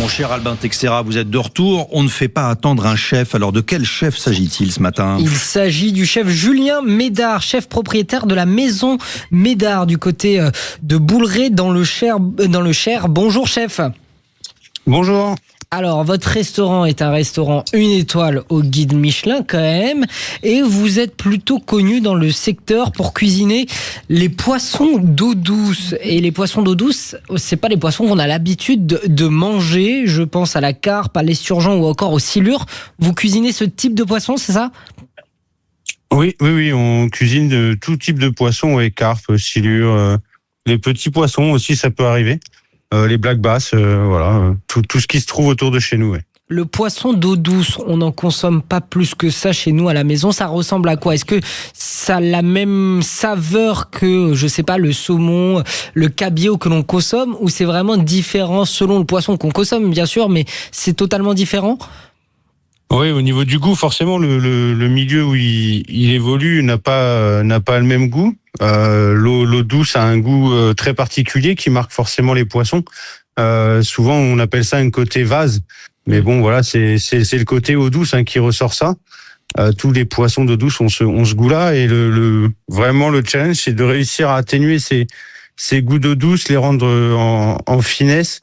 Mon cher Albin Texera, vous êtes de retour. On ne fait pas attendre un chef. Alors de quel chef s'agit-il ce matin ? Il s'agit du chef Julien Médard, chef propriétaire de la maison Médard du côté de Bouleret dans le Cher. Bonjour chef. Bonjour. Alors, votre restaurant est un restaurant 1 étoile au guide Michelin quand même, et vous êtes plutôt connu dans le secteur pour cuisiner les poissons d'eau douce. Et les poissons d'eau douce, c'est pas les poissons qu'on a l'habitude de manger. Je pense à la carpe, à l'esturgeon ou encore aux silures. Vous cuisinez ce type de poisson, c'est ça ? Oui, on cuisine de tout type de poissons, carpe, silure, les petits poissons aussi, ça peut arriver. Les black bass, voilà, tout ce qui se trouve autour de chez nous. Ouais. Le poisson d'eau douce, on n'en consomme pas plus que ça chez nous à la maison. Ça ressemble à quoi ? Est-ce que ça a la même saveur que, je sais pas, le saumon, le cabillaud que l'on consomme, ou c'est vraiment différent selon le poisson qu'on consomme, bien sûr, mais c'est totalement différent ? Oui, au niveau du goût, forcément, le milieu où il évolue n'a pas le même goût. L'eau douce a un goût très particulier qui marque forcément les poissons. Souvent, on appelle ça un côté vase. Mais bon, voilà, c'est le côté eau douce qui ressort ça. Tous les poissons d'eau douce ont ce goût-là. Et vraiment, le challenge, c'est de réussir à atténuer ces goûts d'eau douce, les rendre en finesse,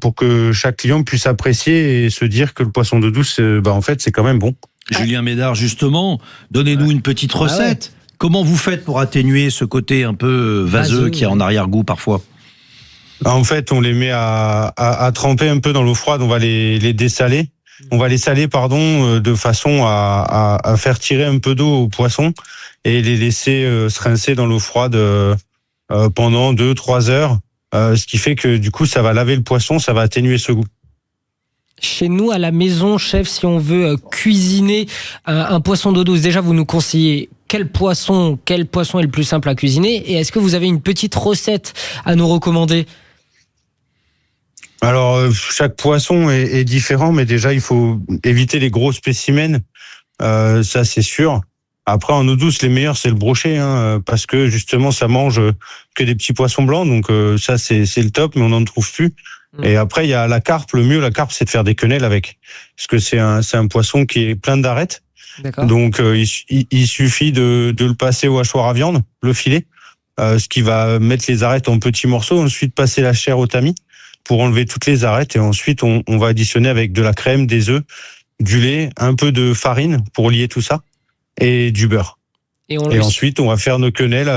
pour que chaque client puisse apprécier et se dire que le poisson d'eau douce, en fait, c'est quand même bon. Julien Médard, justement, donnez-nous une petite recette. Comment vous faites pour atténuer ce côté un peu vaseux qui a en arrière-goût parfois ? En fait, on les met à tremper un peu dans l'eau froide. On va les dessaler. On va les saler, de façon à faire tirer un peu d'eau aux poissons et les laisser se rincer dans l'eau froide pendant 2-3 heures. Ce qui fait que du coup, ça va laver le poisson, ça va atténuer ce goût. Chez nous, à la maison, chef, si on veut cuisiner un poisson d'eau douce, déjà, vous nous conseillez quel poisson est le plus simple à cuisiner, et est-ce que vous avez une petite recette à nous recommander ? Alors, chaque poisson est différent, mais déjà, il faut éviter les gros spécimens, ça c'est sûr. Après, en eau douce, les meilleurs, c'est le brochet, parce que justement, ça mange que des petits poissons blancs, donc ça, c'est le top, mais on n'en trouve plus. Et après, il y a la carpe. Le mieux, la carpe, c'est de faire des quenelles avec, parce que c'est un poisson qui est plein d'arêtes. D'accord. Donc, il suffit de le passer au hachoir à viande, le filet, ce qui va mettre les arêtes en petits morceaux. Ensuite, passer la chair au tamis pour enlever toutes les arêtes. Et ensuite, on va additionner avec de la crème, des œufs, du lait, un peu de farine pour lier tout ça, et du beurre. Et ensuite, on va faire nos quenelles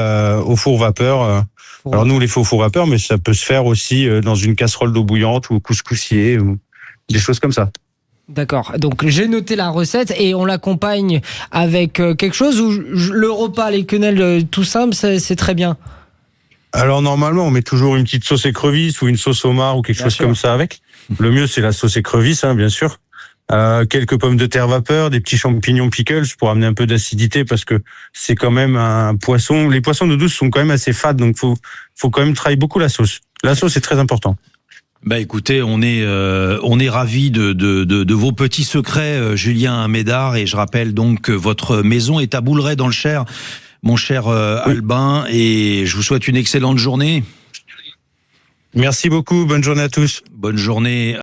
au four vapeur. Alors nous, on les fait au four vapeur, mais ça peut se faire aussi dans une casserole d'eau bouillante ou au couscoussier ou des choses comme ça. D'accord. Donc j'ai noté la recette et on l'accompagne avec quelque chose où le repas, les quenelles tout simple, c'est très bien. Alors normalement, on met toujours une petite sauce écrevisse ou une sauce homard ou quelque chose comme ça avec. Le mieux, c'est la sauce écrevisse, bien sûr. Quelques pommes de terre vapeur, des petits champignons pickles pour amener un peu d'acidité parce que c'est quand même un poisson. Les poissons d'eau douce sont quand même assez fades, donc faut quand même travailler beaucoup la sauce. La sauce est très important. Écoutez, on est ravis de vos petits secrets, Julien Médard, et je rappelle donc que votre maison est à Bouleret dans le Cher, mon cher Albin, et je vous souhaite une excellente journée. Merci beaucoup, bonne journée à tous. Bonne journée.